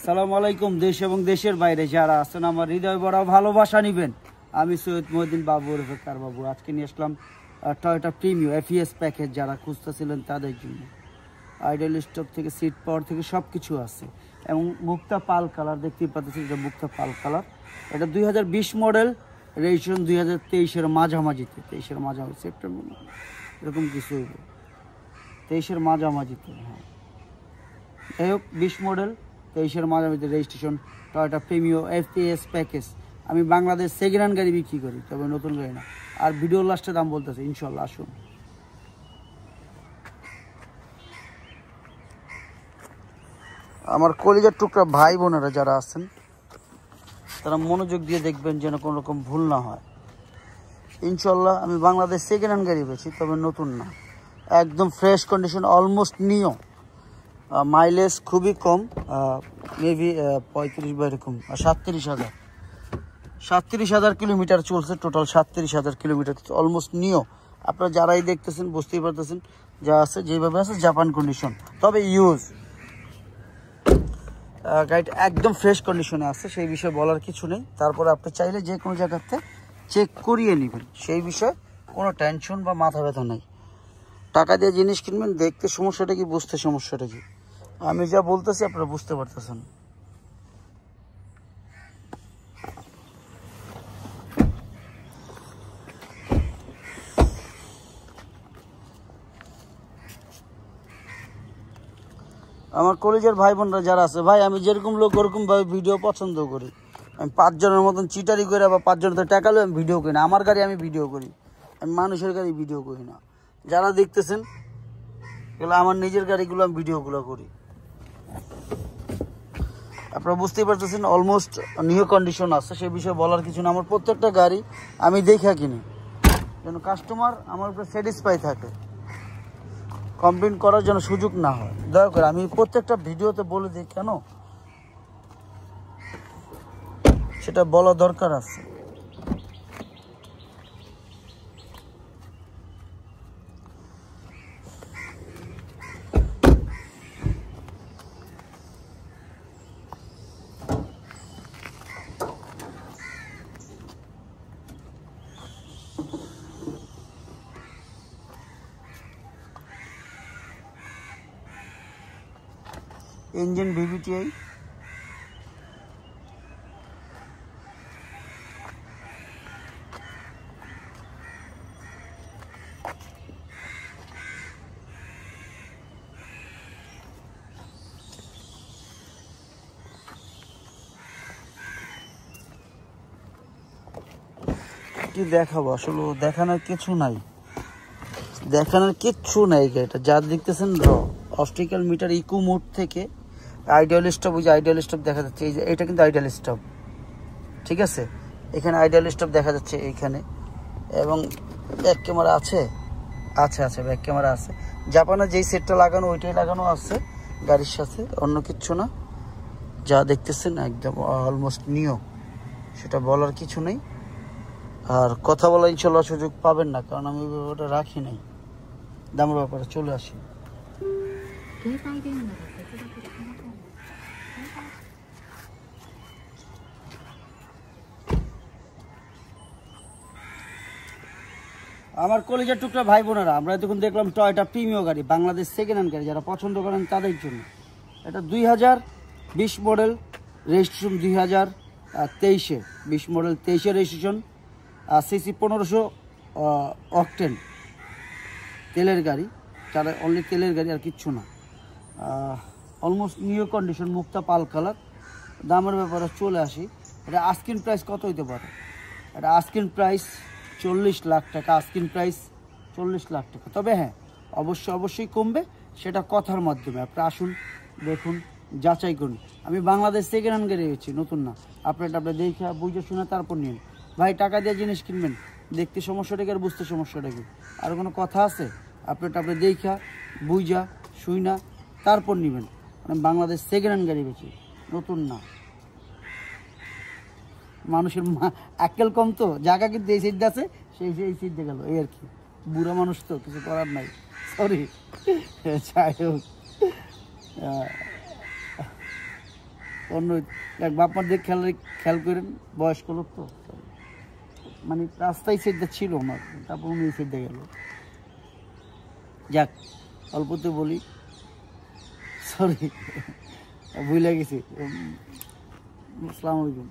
সালামু আলাইকুম। দেশ এবং দেশের বাইরে যারা আছেন আমার হৃদয় ভরা ভালোবাসা নিবেন। আমি সৈয়দ মহিউদ্দিন বাবু ওরফে কার বাবু। আজকে নিয়ে আসলাম টয়োটা প্রিমিয়াম এফইএস প্যাকেজ যারা খুঁজতেছিলেন তাদের জন্য। আইডল স্টক থেকে সিট পাওয়ার থেকে সব কিছু আছে এবং মুক্তা পাল কালার দেখতেই পাচ্ছেন, এটা মুক্তা পাল কালার। এটা 2020 মডেল, রেজিস্ট্রেশন 2023-এর মাঝামাঝিতে, 23-এর মাঝামাঝি সেপ্টেম্বর এরকম কিছু হইব, 23-এর মাঝামাঝিতে। হ্যাঁ, যাই হোক 20 মডেল 23-এর মাঝামাঝিতে registration, Toyota premium FES package. আমি বাংলাদেশ সেকেন্ড হ্যান্ড গাড়ি বিক্রি করি, তবে নতুন গাড়ি না। আর ভিডিও লাস্টে দাম বলতেছে ইনশাল্লাহ। আসুন। আমার কলিজার টুকরা ভাই বোনেরা যারা আছেন তারা মনোযোগ দিয়ে দেখবেন যেন কোনো রকম ভুল না হয়। ইনশাল্লাহ আমি বাংলাদেশ সেকেন্ড হ্যান্ড গাড়ি বেচি, তবে নতুন না, একদম ফ্রেশ কন্ডিশন, অলমোস্ট নিও। মাইলেজ খুবই কম, মেবি 35 বা এরকম, 37,000 কিলোমিটার চলছে, টোটাল 37,000 কিলোমিটার, অলমোস্ট নিও। আপনারা যারাই দেখতেছেন বুঝতেই পারতেছেন যা আছে যেভাবে আছে জাপান কন্ডিশন, তবে ইউজ গাড়িটা একদম ফ্রেশ কন্ডিশনে আছে, সেই বিষয়ে বলার কিছু নেই। তারপরে আপনি চাইলে যে কোনো জায়গাতে চেক করিয়ে নেবেন, সেই বিষয়ে কোনো টেনশন বা মাথা ব্যথা নেই। টাকা দিয়ে জিনিস কিনবেন, দেখতে সমস্যাটা কি, বুঝতে সমস্যাটা কি। আমি যা বলতেছি আপনারা বুঝতে পারতেছেন। আমার কলেজের ভাই বোনরা যারা আছে, ভাই আমি যেরকম লোক ওরকমভাবে ভিডিও পছন্দ করি। আমি 5 জনের মতন চিটারি করে বা 5 জনের টাকা লো আমি ভিডিও করি না। আমার গাড়ি আমি ভিডিও করি, আমি মানুষের গাড়ি ভিডিও করি না। যারা দেখতেছেন এগুলো আমার নিজের গাড়িগুলো, আমি ভিডিওগুলো করি। আপনারা বুঝতেই পারতেছেন অলমোস্ট নিউ কন্ডিশন আছে, সেই বিষয়ে বলার কিছু না। আমার প্রত্যেকটা গাড়ি আমি দেখা কিনি যেন কাস্টমার আমার উপরে স্যাটিসফাই থাকে, কমপ্লেন করার জন্য সুযোগ না হয়। দয়া করে আমি প্রত্যেকটা ভিডিওতে বলে দিই, কেন সেটা বলা দরকার আছে। ইঞ্জিন ভিভিটিআই, কি দেখাবো, আসলে দেখানোর কিছু নাই, দেখানোর কিচ্ছু নাই। এটা যা দেখতেছেন র অপটিক্যাল মিটার ইকো মোড থেকে আইডিয়াল স্টপ, ওই যে আইডিয়াল স্টপ দেখা যাচ্ছে, এই যে এটা কিন্তু আইডিয়াল স্টপ, ঠিক আছে। এখানে আইডিয়াল স্টপ দেখা যাচ্ছে এইখানে, এবং ব্যাক ক্যামেরা আছে, আছে ব্যাক ক্যামেরা আছে। জাপানে যেই সেটটা লাগানো ওইটাই লাগানো আছে গাড়ির সাথে, অন্য কিচ্ছু না। যা দেখতেছেন একদম অলমোস্ট নিও, সেটা বলার কিছু নেই। আর কথা বলা ইনশাল্লাহ সুযোগ পাবেন না, কারণ আমি ওই ব্যাপারটা রাখি নাই। দামের ব্যাপারে চলে আসি। আমার কলেজের টুকরা ভাই বোনেরা, আমরা এতক্ষণ দেখলাম টয়োটা প্রিমিয়াম গাড়ি, বাংলাদেশ সেকেন্ড হ্যান্ড গাড়ি, যারা পছন্দ করেন তাদের জন্য। এটা 2020 মডেল, রেজিস্ট্রেশন 2023-এ, 20 মডেল 23-এ রেজিস্ট্রেশন, সিসি 1500 অকটেন তেলের গাড়ি, যারা অনলি তেলের গাড়ি আর কিচ্ছু না। অলমোস্ট নিউ কন্ডিশন, মুক্তা পাল কালার। দামের ব্যাপারে চলে আসি। এটা আস্কিং প্রাইস কত হইতে পারে? এটা আস্কিং প্রাইস 40 লাখ টাকা, আস্কিং প্রাইস 40 লাখ টাকা। তবে হ্যাঁ, অবশ্যই কমবে, সেটা কথার মাধ্যমে। আপনি আসুন, দেখুন, যাচাই করুন। আমি বাংলাদেশ সেকেন্ড হ্যান্ড গাড়ি গেছি, নতুন না। আপনি দেখা বুঝে শুনে তারপর নিন। ভাই টাকা দিয়ে জিনিস কিনবেন, দেখতে সমস্যাটা কি আর বুঝতে সমস্যাটা কি, আর কোনো কথা আছে? আপনি দেখা বুঝা শুই না তারপর নেবেন। আমি বাংলাদেশ সেকেন্ড হ্যান্ড গাড়ি বেচি, নতুন না। মানুষের আক্কেল কম তো, জায়গা কিন্তু এই সিট আছে, সেই সিট দিয়ে গেল, এই আর কি। বুড়া মানুষ তো, কিছু করার নাই, সরি। যাই হোক, অন্য এক বাপার দিকে খেয়াল করেন, বয়স্ক লোক তো, মানে রাস্তায় সেটটা ছিল আমার, তারপর উনি এই সেটটা গেল। যাক, অল্পতে বলি, সরি ভুলে গেছি। আসসালামু আলাইকুম।